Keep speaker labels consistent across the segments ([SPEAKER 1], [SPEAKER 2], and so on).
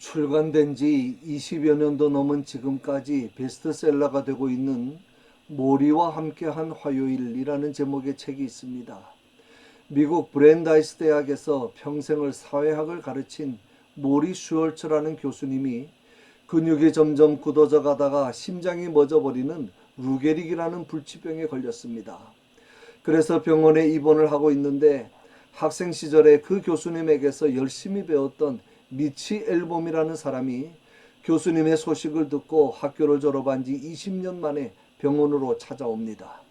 [SPEAKER 1] 출간된 지 20여 년도 넘은 지금까지 베스트셀러가 되고 있는 모리와 함께한 화요일이라는 제목의 책이 있습니다. 미국 브랜다이스 대학에서 평생을 사회학을 가르친 모리 슈얼츠라는 교수님이 근육이 점점 굳어져 가다가 심장이 멎어버리는 루게릭이라는 불치병에 걸렸습니다. 그래서 병원에 입원을 하고 있는데 학생 시절에 그 교수님에게서 열심히 배웠던 미치 앨범이라는 사람이 교수님의 소식을 듣고 학교를 졸업한 지 20년 만에 병원으로 찾아옵니다.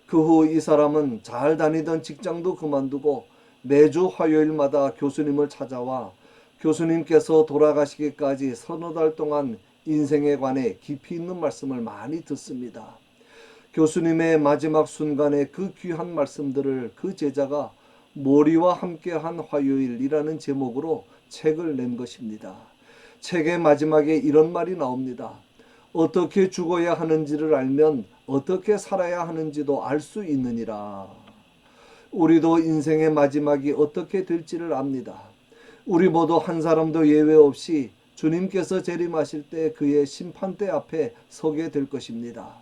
[SPEAKER 1] 그 후 이 사람은 잘 다니던 직장도 그만두고 매주 화요일마다 교수님을 찾아와 교수님께서 돌아가시기까지 서너 달 동안 인생에 관해 깊이 있는 말씀을 많이 듣습니다. 교수님의 마지막 순간에 그 귀한 말씀들을 그 제자가 모리와 함께한 화요일이라는 제목으로 책을 낸 것입니다. 책의 마지막에 이런 말이 나옵니다. 어떻게 죽어야 하는지를 알면 어떻게 살아야 하는지도 알 수 있느니라. 우리도 인생의 마지막이 어떻게 될지를 압니다. 우리 모두 한 사람도 예외 없이 주님께서 재림하실 때 그의 심판대 앞에 서게 될 것입니다.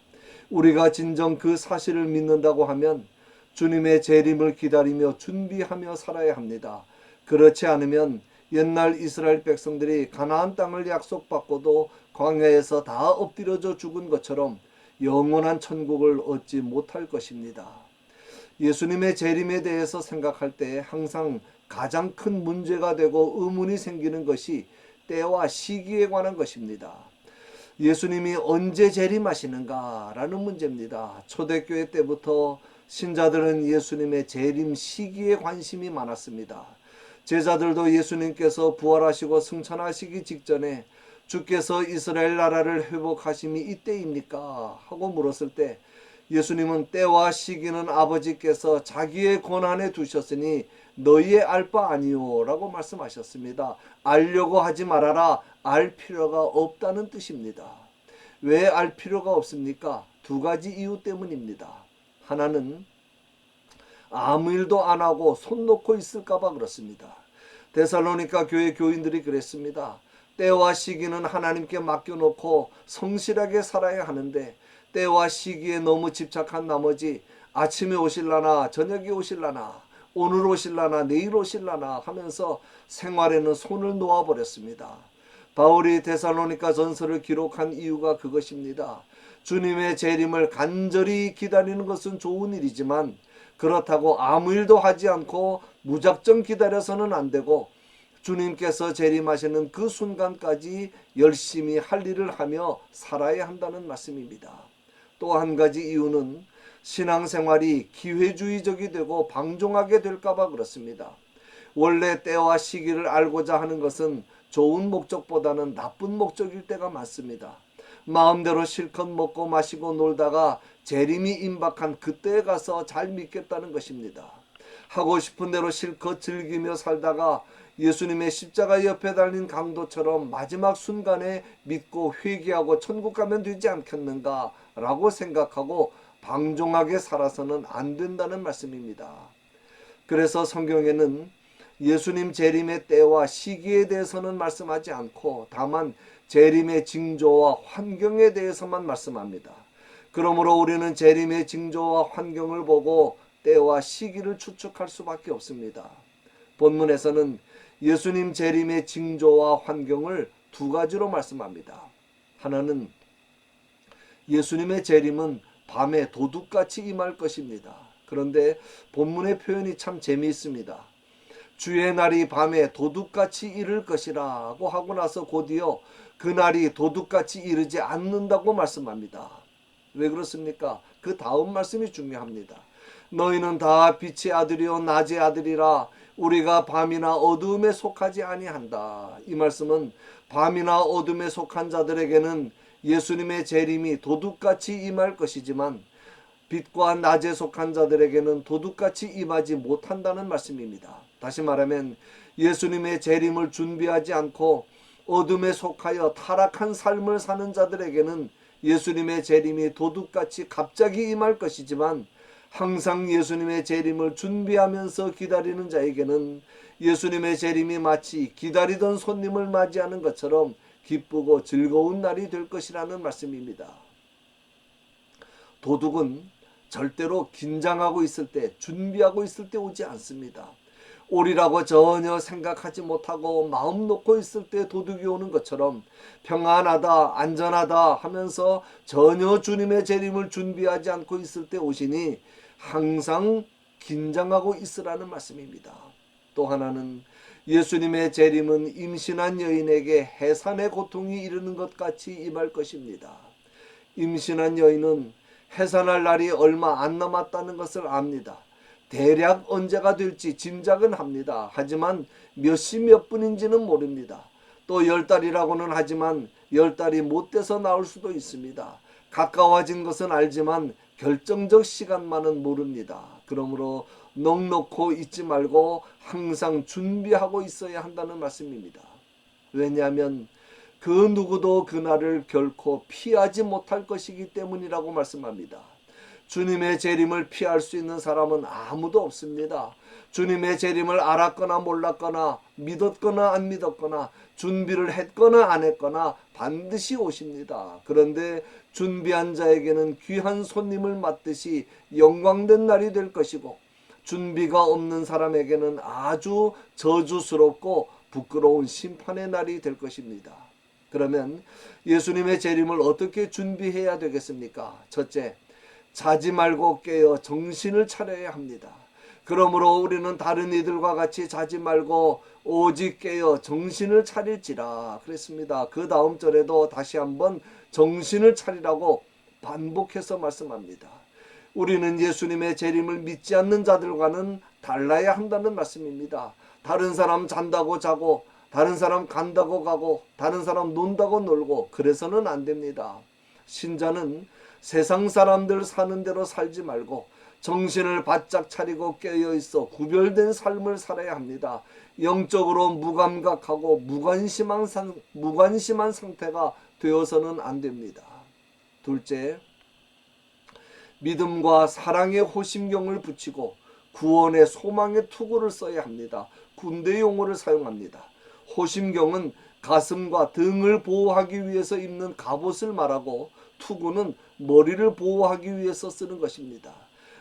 [SPEAKER 1] 우리가 진정 그 사실을 믿는다고 하면 주님의 재림을 기다리며 준비하며 살아야 합니다. 그렇지 않으면 옛날 이스라엘 백성들이 가나안 땅을 약속받고도 광야에서 다 엎드려져 죽은 것처럼 영원한 천국을 얻지 못할 것입니다. 예수님의 재림에 대해서 생각할 때 항상 가장 큰 문제가 되고 의문이 생기는 것이 때와 시기에 관한 것입니다. 예수님이 언제 재림하시는가라는 문제입니다. 초대교회 때부터 신자들은 예수님의 재림 시기에 관심이 많았습니다. 제자들도 예수님께서 부활하시고 승천하시기 직전에 주께서 이스라엘 나라를 회복하심이 이때입니까? 하고 물었을 때 예수님은 때와 시기는 아버지께서 자기의 권한에 두셨으니 너희의 알 바 아니오 라고 말씀하셨습니다. 알려고 하지 말아라. 알 필요가 없다는 뜻입니다. 왜 알 필요가 없습니까? 두 가지 이유 때문입니다. 하나는 아무 일도 안 하고 손 놓고 있을까 봐 그렇습니다. 데살로니가 교회 교인들이 그랬습니다. 때와 시기는 하나님께 맡겨놓고 성실하게 살아야 하는데 때와 시기에 너무 집착한 나머지 아침에 오실라나 저녁에 오실라나 오늘 오실라나 내일 오실라나 하면서 생활에는 손을 놓아버렸습니다. 바울이 데살로니가 전서를 기록한 이유가 그것입니다. 주님의 재림을 간절히 기다리는 것은 좋은 일이지만 그렇다고 아무 일도 하지 않고 무작정 기다려서는 안 되고 주님께서 재림하시는 그 순간까지 열심히 할 일을 하며 살아야 한다는 말씀입니다. 또 한 가지 이유는 신앙생활이 기회주의적이 되고 방종하게 될까 봐 그렇습니다. 원래 때와 시기를 알고자 하는 것은 좋은 목적보다는 나쁜 목적일 때가 많습니다. 마음대로 실컷 먹고 마시고 놀다가 재림이 임박한 그때에 가서 잘 믿겠다는 것입니다. 하고 싶은 대로 실컷 즐기며 살다가 예수님의 십자가 옆에 달린 강도처럼 마지막 순간에 믿고 회개하고 천국 가면 되지 않겠는가 라고 생각하고 방종하게 살아서는 안 된다는 말씀입니다. 그래서 성경에는 예수님 재림의 때와 시기에 대해서는 말씀하지 않고 다만 재림의 징조와 환경에 대해서만 말씀합니다. 그러므로 우리는 재림의 징조와 환경을 보고 때와 시기를 추측할 수밖에 없습니다. 본문에서는 예수님 재림의 징조와 환경을 두 가지로 말씀합니다. 하나는 예수님의 재림은 밤에 도둑같이 임할 것입니다. 그런데 본문의 표현이 참 재미있습니다. 주의 날이 밤에 도둑같이 이를 것이라고 하고 나서 곧이어 그 날이 도둑같이 이르지 않는다고 말씀합니다. 왜 그렇습니까? 그 다음 말씀이 중요합니다. 너희는 다 빛의 아들이요 낮의 아들이라 우리가 밤이나 어두움에 속하지 아니한다. 이 말씀은 밤이나 어둠에 속한 자들에게는 예수님의 재림이 도둑같이 임할 것이지만 빛과 낮에 속한 자들에게는 도둑같이 임하지 못한다는 말씀입니다. 다시 말하면 예수님의 재림을 준비하지 않고 어둠에 속하여 타락한 삶을 사는 자들에게는 예수님의 재림이 도둑같이 갑자기 임할 것이지만 항상 예수님의 재림을 준비하면서 기다리는 자에게는 예수님의 재림이 마치 기다리던 손님을 맞이하는 것처럼 기쁘고 즐거운 날이 될 것이라는 말씀입니다. 도둑은 절대로 긴장하고 있을 때, 준비하고 있을 때 오지 않습니다. 오리라고 전혀 생각하지 못하고 마음 놓고 있을 때 도둑이 오는 것처럼 평안하다, 안전하다 하면서 전혀 주님의 재림을 준비하지 않고 있을 때 오시니 항상 긴장하고 있으라는 말씀입니다. 또 하나는 예수님의 재림은 임신한 여인에게 해산의 고통이 이르는 것 같이 임할 것입니다. 임신한 여인은 해산할 날이 얼마 안 남았다는 것을 압니다. 대략 언제가 될지 짐작은 합니다. 하지만 몇 시 몇 분인지는 모릅니다. 또 10달이라고는 하지만 10달이 못 돼서 나올 수도 있습니다. 가까워진 것은 알지만 결정적 시간만은 모릅니다. 그러므로 넋놓고 있지 말고 항상 준비하고 있어야 한다는 말씀입니다. 왜냐하면 그 누구도 그날을 결코 피하지 못할 것이기 때문이라고 말씀합니다. 주님의 재림을 피할 수 있는 사람은 아무도 없습니다. 주님의 재림을 알았거나 몰랐거나 믿었거나 안 믿었거나 준비를 했거나 안 했거나 반드시 오십니다. 그런데 준비한 자에게는 귀한 손님을 맞듯이 영광된 날이 될 것이고 준비가 없는 사람에게는 아주 저주스럽고 부끄러운 심판의 날이 될 것입니다. 그러면 예수님의 재림을 어떻게 준비해야 되겠습니까? 첫째, 자지 말고 깨어 정신을 차려야 합니다. 그러므로 우리는 다른 이들과 같이 자지 말고 오직 깨어 정신을 차릴지라 그랬습니다. 그 다음 절에도 다시 한번 정신을 차리라고 반복해서 말씀합니다. 우리는 예수님의 재림을 믿지 않는 자들과는 달라야 한다는 말씀입니다. 다른 사람 잔다고 자고 다른 사람 간다고 가고 다른 사람 논다고 놀고 그래서는 안 됩니다. 신자는 세상 사람들 사는 대로 살지 말고 정신을 바짝 차리고 깨어있어 구별된 삶을 살아야 합니다. 영적으로 무감각하고 무관심한 상태가 되어서는 안 됩니다. 둘째, 믿음과 사랑의 호심경을 붙이고 구원의 소망의 투구를 써야 합니다. 군대 용어를 사용합니다. 호심경은 가슴과 등을 보호하기 위해서 입는 갑옷을 말하고 투구는 머리를 보호하기 위해서 쓰는 것입니다.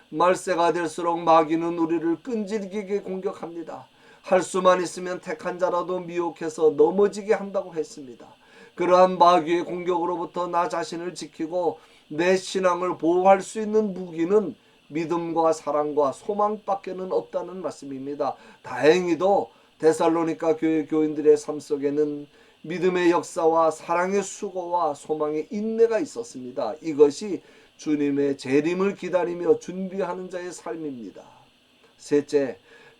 [SPEAKER 1] 말세가 될수록 마귀는 우리를 끈질기게 공격합니다. 할 수만 있으면 택한 자라도 미혹해서 넘어지게 한다고 했습니다. 그러한 마귀의 공격으로부터 나 자신을 지키고 내 신앙을 보호할 수 있는 무기는 믿음과 사랑과 소망밖에는 없다는 말씀입니다. 다행히도 데살로니가 교회 교인들의 삶 속에는 믿음의 역사와 사랑의 수고와 소망의 인내가 있었습니다. 이것이 주님의 재림을 기다리며 준비하는 자의 삶입니다. 셋째,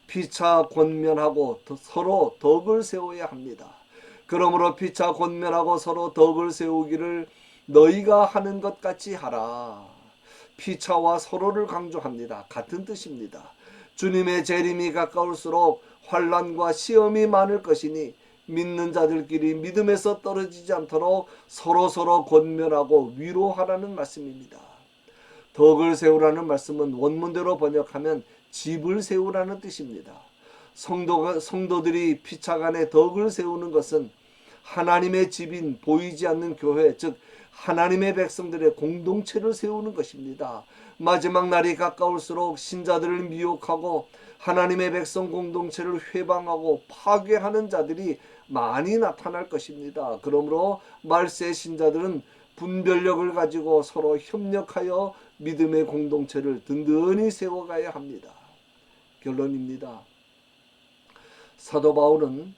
[SPEAKER 1] 피차 권면하고 서로 덕을 세워야 합니다. 그러므로 피차 권면하고 서로 덕을 세우기를 너희가 하는 것 같이 하라. 피차와 서로를 강조합니다. 같은 뜻입니다. 주님의 재림이 가까울수록 환난과 시험이 많을 것이니 믿는 자들끼리 믿음에서 떨어지지 않도록 서로 권면하고 위로하라는 말씀입니다. 덕을 세우라는 말씀은 원문대로 번역하면 집을 세우라는 뜻입니다. 성도들이 피차간에 덕을 세우는 것은 하나님의 집인 보이지 않는 교회, 즉 하나님의 백성들의 공동체를 세우는 것입니다. 마지막 날이 가까울수록 신자들을 미혹하고 하나님의 백성 공동체를 회방하고 파괴하는 자들이 많이 나타날 것입니다. 그러므로 말세 신자들은 분별력을 가지고 서로 협력하여 믿음의 공동체를 든든히 세워가야 합니다. 결론입니다. 사도 바울은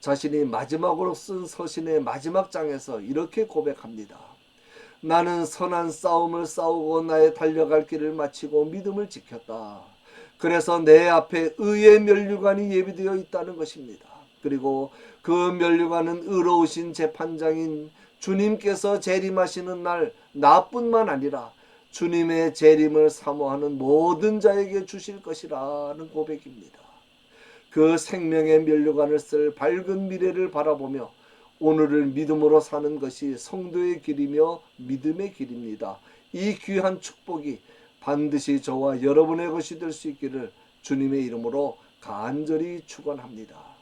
[SPEAKER 1] 자신이 마지막으로 쓴 서신의 마지막 장에서 이렇게 고백합니다. 나는 선한 싸움을 싸우고 나의 달려갈 길을 마치고 믿음을 지켰다. 그래서 내 앞에 의의 면류관이 예비되어 있다는 것입니다. 그리고 그 면류관은 의로우신 재판장인 주님께서 재림하시는 날 나뿐만 아니라 주님의 재림을 사모하는 모든 자에게 주실 것이라는 고백입니다. 그 생명의 면류관을 쓸 밝은 미래를 바라보며 오늘을 믿음으로 사는 것이 성도의 길이며 믿음의 길입니다. 이 귀한 축복이 반드시 저와 여러분의 것이 될 수 있기를 주님의 이름으로 간절히 축원합니다.